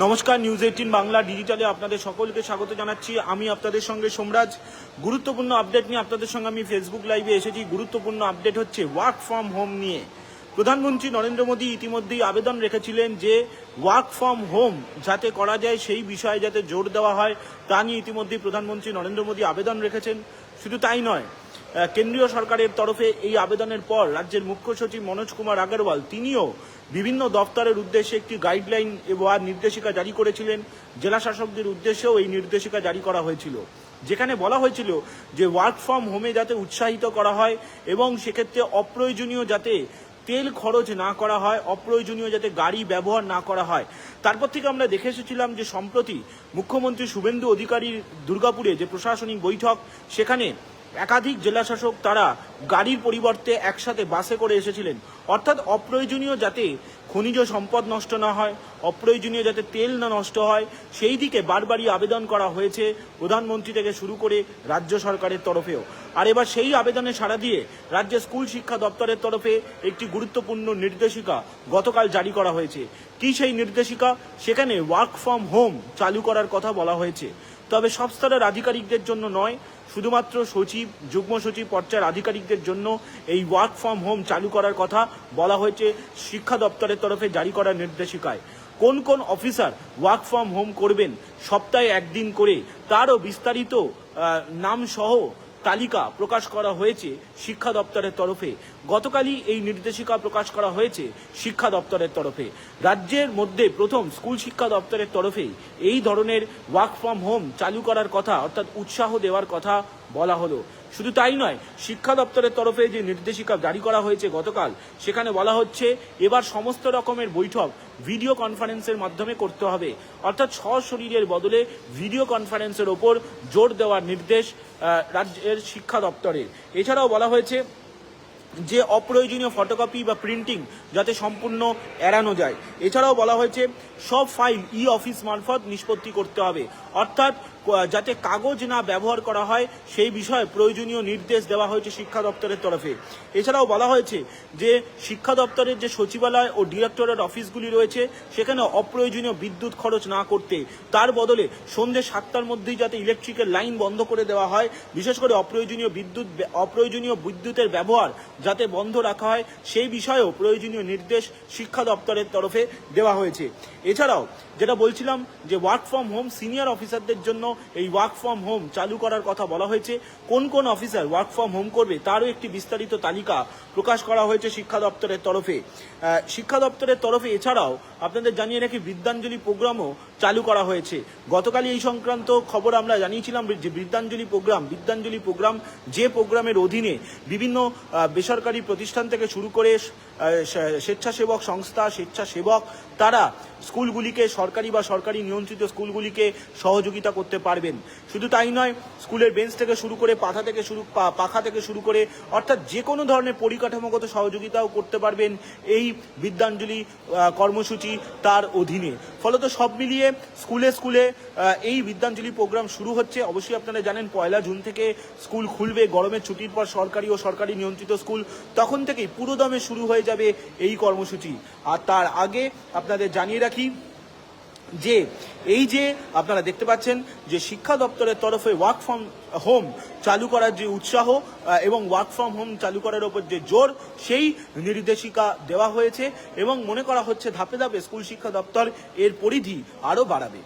নমস্কার, নিউজ 18 বাংলা ডিজিটালে আপনাদের সকলকে স্বাগত জানাচ্ছি। আমি আপনাদের সঙ্গে সোমরাজ। গুরুত্বপূর্ণ আপডেট নিয়ে আপনাদের সঙ্গে আমি ফেসবুক লাইভে এসেছি। গুরুত্বপূর্ণ আপডেট হচ্ছে ওয়ার্ক ফ্রম হোম নিয়ে। প্রধানমন্ত্রী নরেন্দ্র মোদী ইতিমধ্যেই আবেদন রেখেছিলেন যে ওয়ার্ক ফ্রম হোম যাতে করা যায় সেই বিষয়ে যাতে জোর দেওয়া হয়, তা নিয়ে ইতিমধ্যেই প্রধানমন্ত্রী নরেন্দ্র মোদী আবেদন রেখেছেন। শুধু তাই নয়, কেন্দ্রীয় সরকারের তরফে এই আবেদনের পর রাজ্যের মুখ্য সচিব মনোজ কুমার আগরওয়াল তিনিও বিভিন্ন দপ্তরের উদ্দেশ্যে একটি গাইডলাইন এবং নির্দেশিকা জারি করেছিলেন। জেলা শাসকদের উদ্দেশ্যেও এই নির্দেশিকা জারি করা হয়েছিল, যেখানে বলা হয়েছিল যে ওয়ার্ক ফ্রম হোমে যাতে উৎসাহিত করা হয় এবং সেক্ষেত্রে অপ্রয়োজনীয় যাতে তেল খরচ না করা হয়, অপ্রয়োজনীয় যাতে গাড়ি ব্যবহার না করা হয়। তারপর থেকে আমরা দেখে এসেছিলাম যে সম্প্রতি মুখ্যমন্ত্রী শুভেন্দু অধিকারীর দুর্গাপুরে যে প্রশাসনিক বৈঠক, সেখানে একাধিক জেলাশাসক তারা গাড়ির পরিবর্তে একসাথে বাসে করে এসেছিলেন। অর্থাৎ অপ্রয়োজনীয় যাতে খনিজ সম্পদ নষ্ট না হয়, অপ্রয়োজনীয় যাতে তেল না নষ্ট হয়, সেই দিকে বারবারই আবেদন করা হয়েছে প্রধানমন্ত্রী থেকে শুরু করে রাজ্য সরকারের তরফেও। আর এবার সেই আবেদনে সাড়া দিয়ে রাজ্যের স্কুল শিক্ষা দপ্তরের তরফে একটি গুরুত্বপূর্ণ নির্দেশিকা গতকাল জারি করা হয়েছে। কি সেই নির্দেশিকা? সেখানে ওয়ার্ক ফ্রম হোম চালু করার কথা বলা হয়েছে। তবে সব স্তরের আধিকারিকদের জন্য নয়, শুধুমাত্র সচিব, যুগ্ম সচিব পর্যায়ের আধিকারিকদের জন্য এই ওয়ার্ক ফ্রম হোম চালু করার কথা বলা হয়েছে শিক্ষা দপ্তরের তরফে জারি করা নির্দেশিকায়। কোন কোন অফিসার ওয়ার্ক ফ্রম হোম করবেন সপ্তাহে একদিন করে, তারও বিস্তারিত নাম সহ তালিকা প্রকাশ করা হয়েছে শিক্ষা দপ্তরের তরফে। গতকালই এই নির্দেশিকা প্রকাশ করা হয়েছে শিক্ষা দপ্তরের তরফে। রাজ্যের মধ্যে প্রথম স্কুল শিক্ষা দপ্তরের তরফে এই ধরনের ওয়ার্ক ফ্রম হোম চালু করার কথা, অর্থাৎ উৎসাহ দেওয়ার কথা বলা হলো। শুধু তাই নয়, শিক্ষা দপ্তরের তরফে যে নির্দেশিকা জারি করা হয়েছে গতকাল, সেখানে বলা হচ্ছে এবার সমস্ত রকমের বৈঠক ভিডিও কনফারেন্সের মাধ্যমে করতে হবে। অর্থাৎ সশরীরের বদলে ভিডিও কনফারেন্সের ওপর জোর দেওয়ার নির্দেশ রাজ্যের শিক্ষা দপ্তরের। এছাড়াও বলা হয়েছে যে অপ্রয়োজনীয় ফটোকপি বা প্রিন্টিং যাতে সম্পূর্ণ এড়ানো যায়। এছাড়াও বলা হয়েছে সব ফাইল ই অফিস মারফত নিষ্পত্তি করতে হবে, অর্থাৎ যাতে কাগজ না ব্যবহার করা হয় সেই বিষয়ে প্রয়োজনীয় নির্দেশ দেওয়া হয়েছে শিক্ষা দপ্তরের তরফে। এছাড়াও বলা হয়েছে যে শিক্ষা দপ্তরের যে সচিবালয় ও ডিরেক্টরের অফিসগুলি রয়েছে, সেখানে অপ্রয়োজনীয় বিদ্যুৎ খরচ না করতে, তার বদলে সন্ধ্যে 7টার মধ্যেই যাতে ইলেকট্রিকের লাইন বন্ধ করে দেওয়া হয়, বিশেষ করে অপ্রয়োজনীয় বিদ্যুতের ব্যবহার যাতে বন্ধ রাখা হয়, সেই বিষয়েও প্রয়োজনীয় নির্দেশ শিক্ষা দপ্তরের তরফে দেওয়া হয়েছে। এছাড়াও যেটা বলছিলাম যে ওয়ার্ক ফ্রম হোম সিনিয়র অফিসারদের জন্য এই ওয়ার্ক ফ্রম হোম চালু করার কথা বলা হয়েছে। কোন কোন অফিসার ওয়ার্ক ফ্রম হোম করবে তারও একটি বিস্তারিত তালিকা প্রকাশ করা হয়েছে শিক্ষা দপ্তরের তরফে। শিক্ষা দপ্তরের তরফে এছাড়াও আপনাদের জানিয়ে রাখি বিদ্যাঞ্জলি প্রোগ্রামও চালু করা হয়েছে। গতকালই এই সংক্রান্ত খবর আমরা জানিয়েছিলাম যে বিদ্যাঞ্জলি প্রোগ্রাম যে প্রোগ্রামের অধীনে বিভিন্ন বেসরকারি প্রতিষ্ঠান থেকে শুরু করে স্বেচ্ছাসেবক সংস্থা, স্বেচ্ছাসেবক তারা স্কুলগুলিকে, সরকারি বা সরকারি নিয়ন্ত্রিত স্কুলগুলিকে সহযোগিতা করতে পারবেন। শুধু তাই নয়, স্কুলের বেঞ্চ থেকে শুরু করে পাখা থেকে শুরু করে অর্থাৎ যে কোনো ধরনের পরিকাঠামোগত সহযোগিতাও করতে পারবেন এই বিদ্যাঞ্জলি কর্মসূচি তার অধীনে। ফলত সব মিলিয়ে স্কুলে এই বিদ্যাঞ্জলি প্রোগ্রাম শুরু হচ্ছে। অবশ্যই আপনারা জানেন 1 জুন থেকে স্কুল খুলবে। গরমের ছুটির পর সরকারি ও সরকারি নিয়ন্ত্রিত স্কুল তখন থেকেই পুরোদমে শুরু হয়ে যাবে এই কর্মসূচি। আর তার আগে আপনাদের জানিয়ে রাখি যে এই যে আপনারা দেখতে পাচ্ছেন যে শিক্ষা দপ্তরের তরফে ওয়ার্ক ফ্রম হোম চালু করার যে উৎসাহ এবং ওয়ার্ক ফ্রম হোম চালু করার ওপর যে জোর, সেই নির্দেশিকা দেওয়া হয়েছে এবং মনে করা হচ্ছে ধাপে ধাপে স্কুল শিক্ষা দপ্তর এর পরিধি আরও বাড়াবে।